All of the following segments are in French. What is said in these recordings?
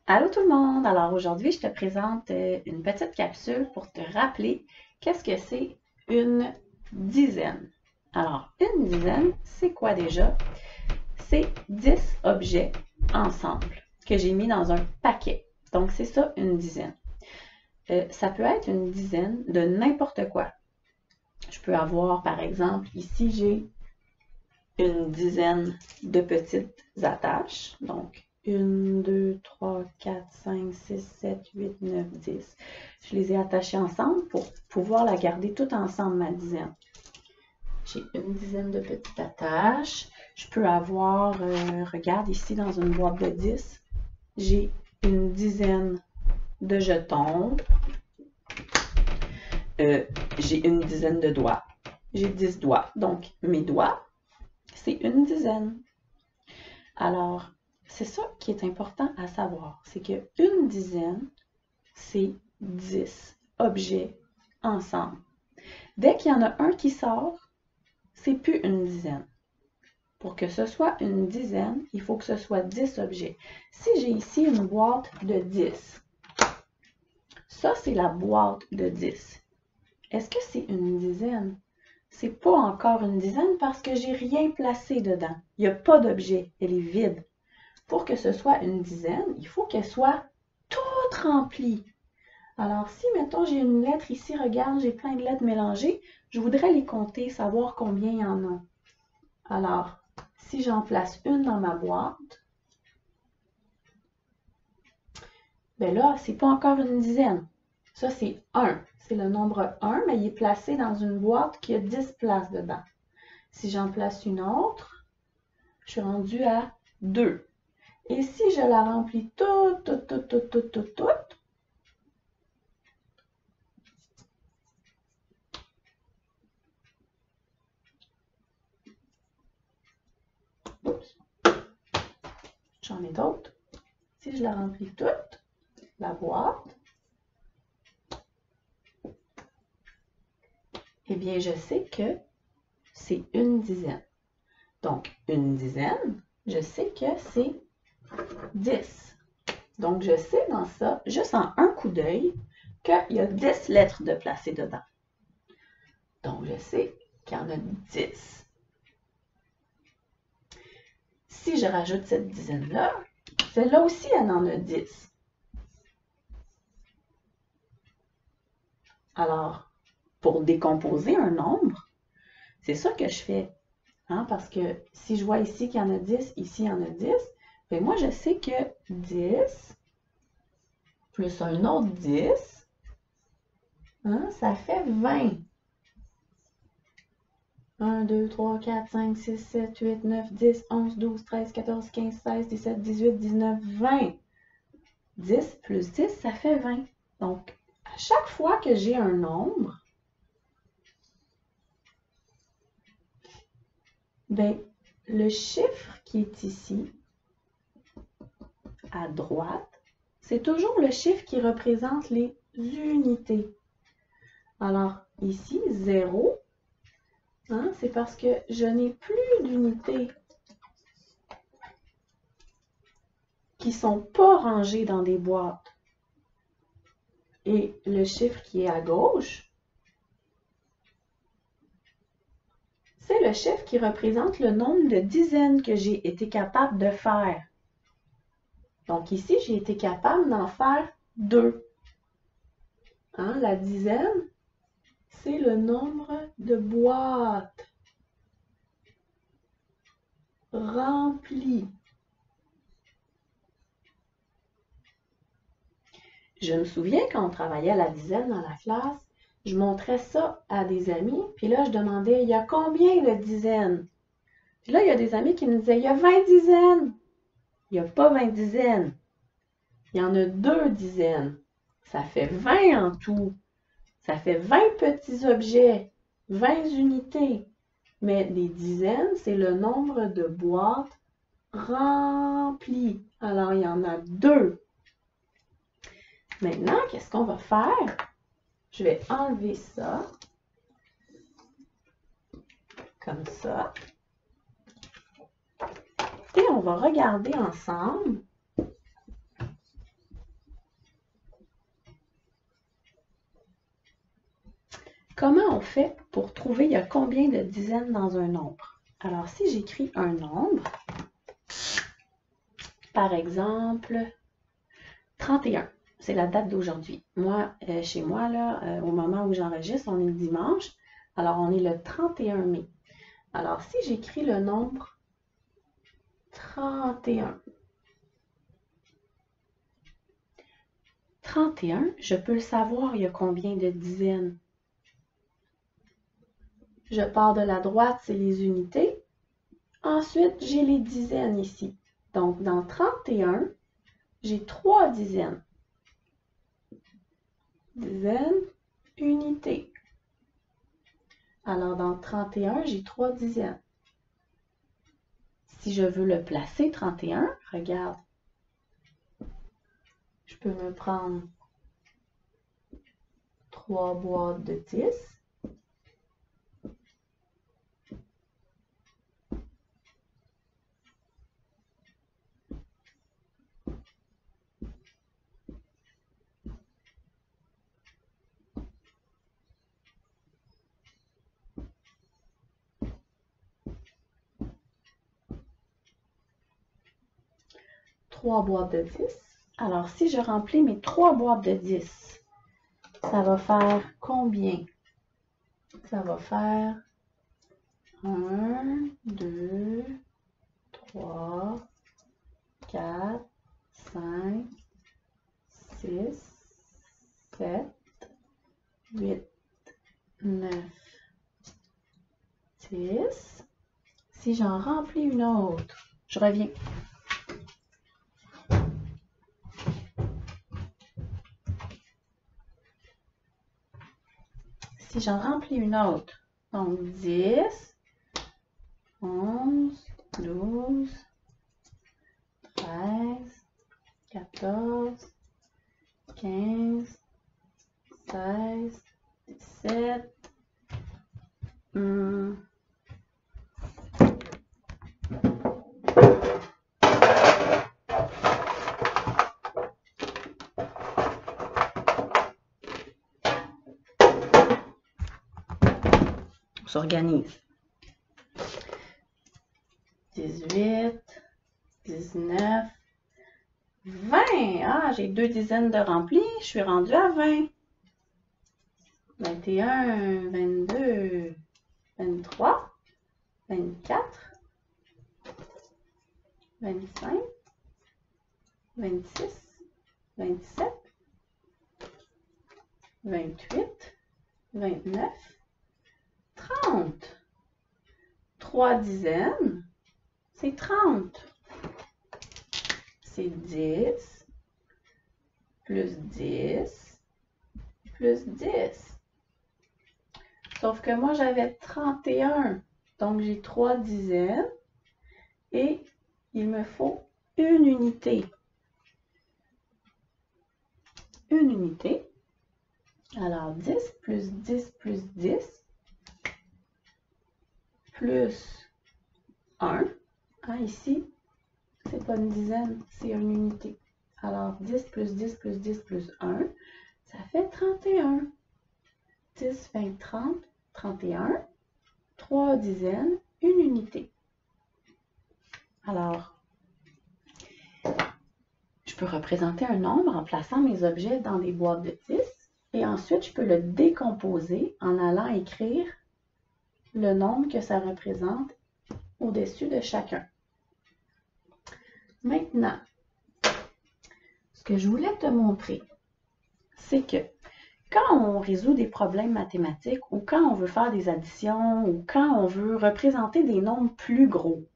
Allô tout le monde! Alors aujourd'hui, je te présente une petite capsule pour te rappeler qu'est-ce que c'est une dizaine. Alors, une dizaine, c'est quoi déjà? C'est 10 objets ensemble que j'ai mis dans un paquet. Donc, c'est ça une dizaine. Ça peut être une dizaine de n'importe quoi. Je peux avoir, par exemple, ici, j'ai une dizaine de petites attaches. Donc, 1, 2, 3, 4, 5, 6, 7, 8, 9, 10. Je les ai attachées ensemble pour pouvoir la garder toute ensemble, ma dizaine. J'ai une dizaine de petites attaches. Je peux avoir, regarde ici dans une boîte de 10, j'ai une dizaine de jetons. J'ai une dizaine de doigts. J'ai 10 doigts. Donc, mes doigts, c'est une dizaine. Alors, c'est ça qui est important à savoir, c'est qu'une dizaine, c'est 10 objets ensemble. Dès qu'il y en a un qui sort, c'est plus une dizaine. Pour que ce soit une dizaine, il faut que ce soit 10 objets. Si j'ai ici une boîte de 10, ça c'est la boîte de 10. Est-ce que c'est une dizaine? C'est pas encore une dizaine parce que j'ai rien placé dedans. Il n'y a pas d'objet, elle est vide. Pour que ce soit une dizaine, il faut qu'elle soit toute remplie. Alors, si, mettons, j'ai une lettre ici, regarde, j'ai plein de lettres mélangées, je voudrais les compter, savoir combien il y en a. Alors, si j'en place une dans ma boîte, ben là, c'est pas encore une dizaine. Ça, c'est 1. C'est le nombre 1, mais il est placé dans une boîte qui a 10 places dedans. Si j'en place une autre, je suis rendue à 2. Et si je la remplis toute, oups, j'en ai d'autres. Si je la remplis toute, la boîte, eh bien, je sais que c'est une dizaine. Donc, une dizaine, je sais que c'est 10. Donc, je sais dans ça, juste en un coup d'œil, qu'il y a 10 lettres de placées dedans. Donc, je sais qu'il y en a 10. Si je rajoute cette dizaine-là, celle-là aussi, elle en a 10. Alors, pour décomposer un nombre, c'est ça que je fais. Hein, parce que si je vois ici qu'il y en a 10, ici il y en a 10, bien moi je sais que 10 plus un autre 10, hein, ça fait 20. 1, 2, 3, 4, 5, 6, 7, 8, 9, 10, 11, 12, 13, 14, 15, 16, 17, 18, 19, 20. 10 plus 10, ça fait 20. Donc, à chaque fois que j'ai un nombre, ben, le chiffre qui est ici, à droite, c'est toujours le chiffre qui représente les unités. Alors, ici, 0, hein, c'est parce que je n'ai plus d'unités qui ne sont pas rangées dans des boîtes. Et le chiffre qui est à gauche, c'est le chiffre qui représente le nombre de dizaines que j'ai été capable de faire. Donc ici, j'ai été capable d'en faire 2. Hein, la dizaine, c'est le nombre de boîtes remplies. Je me souviens quand on travaillait à la dizaine dans la classe, je montrais ça à des amis, puis là, je demandais, il y a combien de dizaines? Puis là, il y a des amis qui me disaient, il y a 20 dizaines. Il n'y a pas 20 dizaines. Il y en a 2 dizaines. Ça fait 20 en tout. Ça fait 20 petits objets, 20 unités. Mais des dizaines, c'est le nombre de boîtes remplies. Alors, il y en a 2. Maintenant, qu'est-ce qu'on va faire? Je vais enlever ça, comme ça. Et on va regarder ensemble Comment on fait pour trouver il y a combien de dizaines dans un nombre? Alors, si j'écris un nombre, par exemple, 31, c'est la date d'aujourd'hui. Moi, chez moi, là, au moment où j'enregistre, on est le dimanche. Alors, on est le 31 mai. Alors, si j'écris le nombre 31, 31, je peux le savoir, il y a combien de dizaines. Je pars de la droite, c'est les unités. Ensuite, j'ai les dizaines ici. Donc, dans 31, j'ai 3 dizaines. Dizaines, unités. Alors, dans 31, j'ai 3 dizaines. Si je veux le placer, 31, regarde. Je peux me prendre 3 boîtes de 10. Trois boîtes de 10. Alors, si je remplis mes 3 boîtes de 10, ça va faire combien? Ça va faire 1, 2, 3, 4, 5, 6, 7, 8, 9, 10. Si j'en remplis une autre, je reviens. Si j'en remplis une autre, donc 10, 11, 12, 13, 14, 15, 16, 17, on s'organise. 18, 19, 20. Ah, j'ai 2 dizaines de remplis. Je suis rendue à 20. 21, 22, 23, 24, 25, 26, 27, 28, 29, 30. 3 dizaines, c'est 30. C'est 10, plus 10, plus 10. Sauf que moi, j'avais 31. Donc, j'ai 3 dizaines. Et il me faut une unité. Une unité. Alors, 10 plus 10 plus 10 plus 1. Ah, ici, c'est pas une dizaine, c'est une unité. Alors, 10 plus 10 plus 10 plus 1, ça fait 31. 10, 20, 30, 31. 3 dizaines, une unité. Alors, je peux représenter un nombre en plaçant mes objets dans des boîtes de 10 et ensuite je peux le décomposer en allant écrire le nombre que ça représente au-dessus de chacun. Maintenant, ce que je voulais te montrer, c'est que quand on résout des problèmes mathématiques ou quand on veut faire des additions ou quand on veut représenter des nombres plus gros,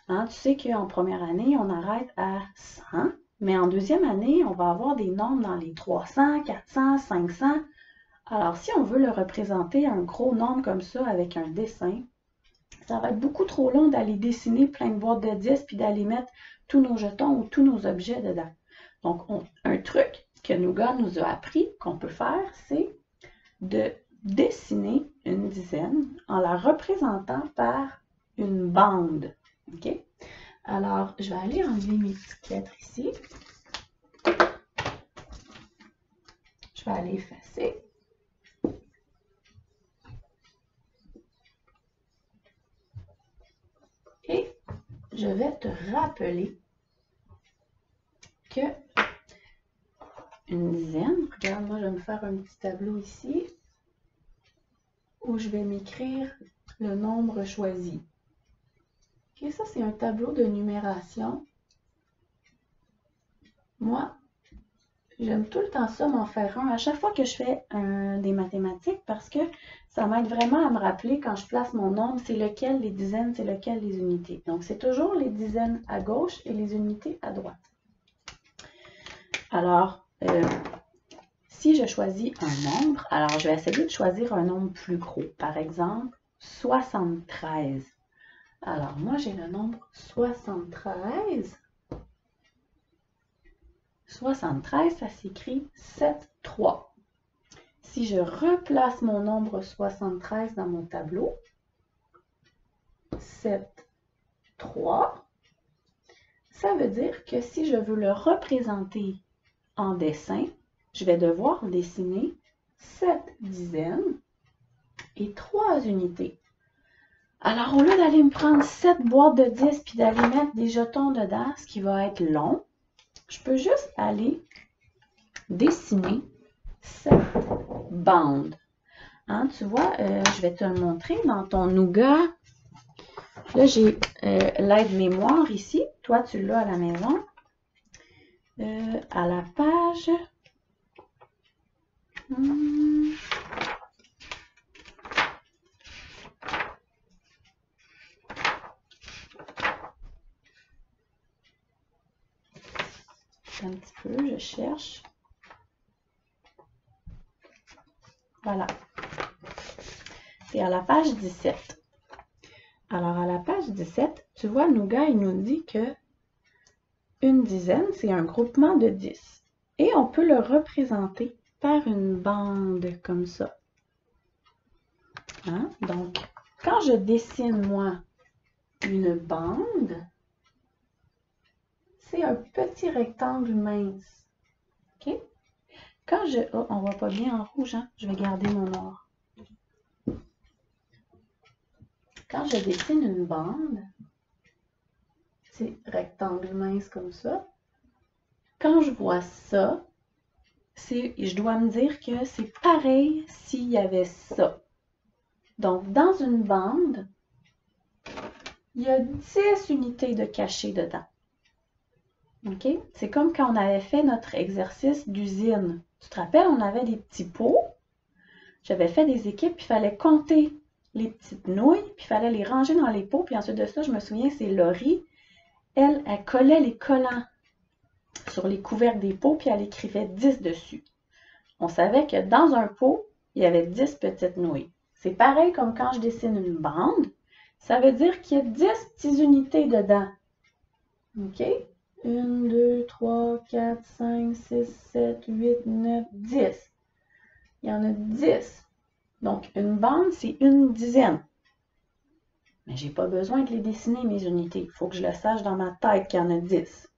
hein, tu sais qu'en première année, on arrête à 100, mais en deuxième année, on va avoir des nombres dans les 300, 400, 500. Alors, si on veut le représenter un gros nombre comme ça avec un dessin, ça va être beaucoup trop long d'aller dessiner plein de boîtes de 10 puis d'aller mettre tous nos jetons ou tous nos objets dedans. Donc, un truc que Nougat nous a appris qu'on peut faire, c'est de dessiner une dizaine en la représentant par une bande. OK? Alors, je vais aller enlever mes petites lettres ici. Je vais aller effacer. je vais te rappeler que une dizaine, regarde, moi je vais me faire un petit tableau ici où je vais m'écrire le nombre choisi. Ok, ça c'est un tableau de numération. Moi, j'aime tout le temps ça, m'en faire un à chaque fois que je fais des mathématiques parce que ça m'aide vraiment à me rappeler quand je place mon nombre, c'est lequel les dizaines, c'est lequel les unités. Donc, c'est toujours les dizaines à gauche et les unités à droite. Alors, si je choisis un nombre, alors je vais essayer de choisir un nombre plus gros. Par exemple, 73. Alors, moi, j'ai le nombre 73. 73, ça s'écrit 7, 3. Si je replace mon nombre 73 dans mon tableau, 7, 3, ça veut dire que si je veux le représenter en dessin, je vais devoir dessiner 7 dizaines et 3 unités. Alors, au lieu d'aller me prendre 7 boîtes de 10 puis d'aller mettre des jetons dedans, ce qui va être long, je peux juste aller dessiner 7 bandes. Hein, tu vois, je vais te le montrer dans ton Nougat. Là, j'ai l'aide-mémoire ici. Toi, tu l'as à la maison. À la page... Un petit peu, je cherche. Voilà. C'est à la page 17. Alors, à la page 17, tu vois, Nougat, il nous dit que une dizaine, c'est un groupement de 10. Et on peut le représenter par une bande comme ça. Hein? Donc, quand je dessine, moi, une bande, c'est un petit rectangle mince. OK? Quand je... Oh, on ne voit pas bien en rouge, hein? Je vais garder mon noir. Quand je dessine une bande, c'est rectangle mince comme ça. Quand je vois ça, je dois me dire que c'est pareil s'il y avait ça. Donc, dans une bande, il y a 10 unités de cachées dedans. OK? C'est comme quand on avait fait notre exercice d'usine. Tu te rappelles, on avait des petits pots. J'avais fait des équipes, puis il fallait compter les petites nouilles, puis il fallait les ranger dans les pots. Puis ensuite de ça, je me souviens, c'est Laurie. Elle collait les collants sur les couvercles des pots, puis elle écrivait 10 dessus. On savait que dans un pot, il y avait 10 petites nouilles. C'est pareil comme quand je dessine une bande. Ça veut dire qu'il y a 10 petites unités dedans. OK? 1, 2, 3, 4, 5, 6, 7, 8, 9, 10. Il y en a 10. Donc, une bande, c'est une dizaine. Mais je n'ai pas besoin de les dessiner, mes unités. Il faut que je le sache dans ma tête qu'il y en a 10.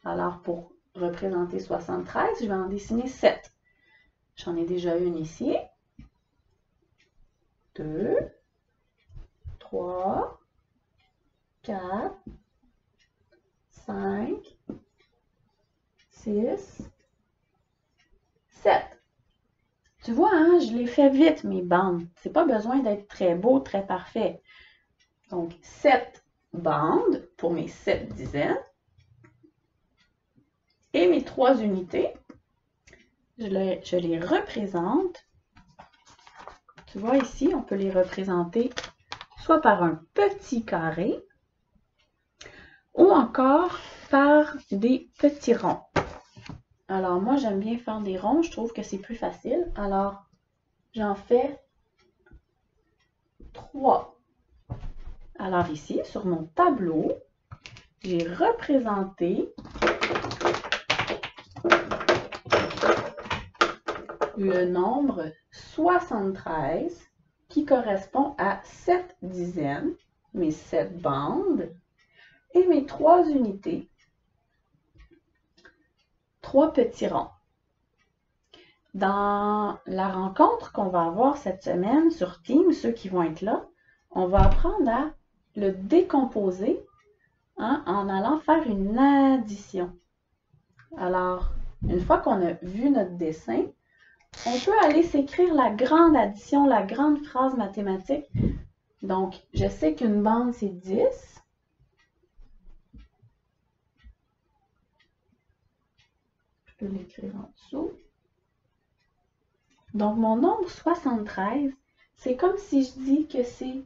Alors, pour représenter 73, je vais en dessiner 7. J'en ai déjà une ici. 2, 3, 4, 5, 6, 7. Tu vois, hein, je les fais vite, mes bandes. C'est pas besoin d'être très beau, très parfait. Donc, 7 bandes pour mes 7 dizaines. Et mes 3 unités, je les représente. Tu vois ici, on peut les représenter soit par un petit carré ou encore par des petits ronds. Alors, moi, j'aime bien faire des ronds. Je trouve que c'est plus facile. Alors, j'en fais 3. Alors ici, sur mon tableau, j'ai représenté le nombre 73 qui correspond à 7 dizaines, mes 7 bandes et mes 3 unités. 3 petits ronds. Dans la rencontre qu'on va avoir cette semaine sur Teams, ceux qui vont être là, on va apprendre à le décomposer hein, en allant faire une addition. Alors, une fois qu'on a vu notre dessin, on peut aller s'écrire la grande addition, la grande phrase mathématique. Donc, je sais qu'une bande, c'est 10. Je peux l'écrire en dessous. Donc, mon nombre 73, c'est comme si je dis que c'est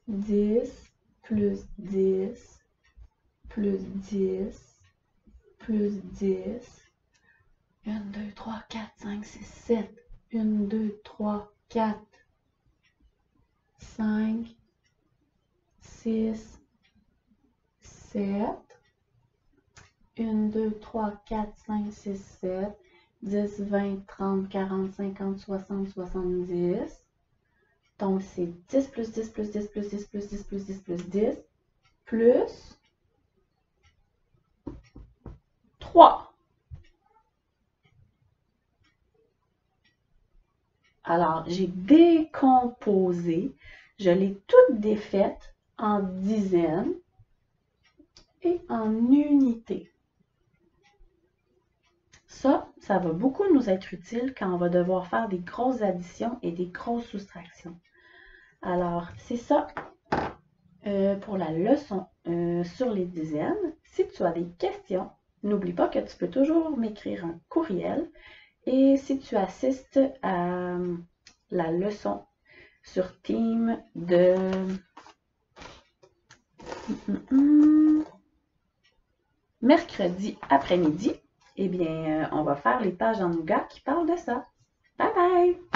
10 plus 10 plus 10 plus 10. 1, 2, 3, 4, 5, 6, 7. 1, 2, 3, 4, 5, 6, 7. 1, 2, 3, 4, 5, 6, 7. 10, 20, 30, 40, 50, 60, 70. Donc, c'est 10 plus 10 plus 10 plus 10 plus 10 plus 10 plus 10 plus 3. Alors, j'ai décomposé. Je l'ai toute défaite en dizaines et en unités. Ça va beaucoup nous être utile quand on va devoir faire des grosses additions et des grosses soustractions. Alors, c'est ça pour la leçon sur les dizaines. Si tu as des questions, n'oublie pas que tu peux toujours m'écrire un courriel. Et si tu assistes à la leçon sur Team de mercredi après-midi, eh bien, on va faire les pages en Nougat qui parlent de ça. Bye bye!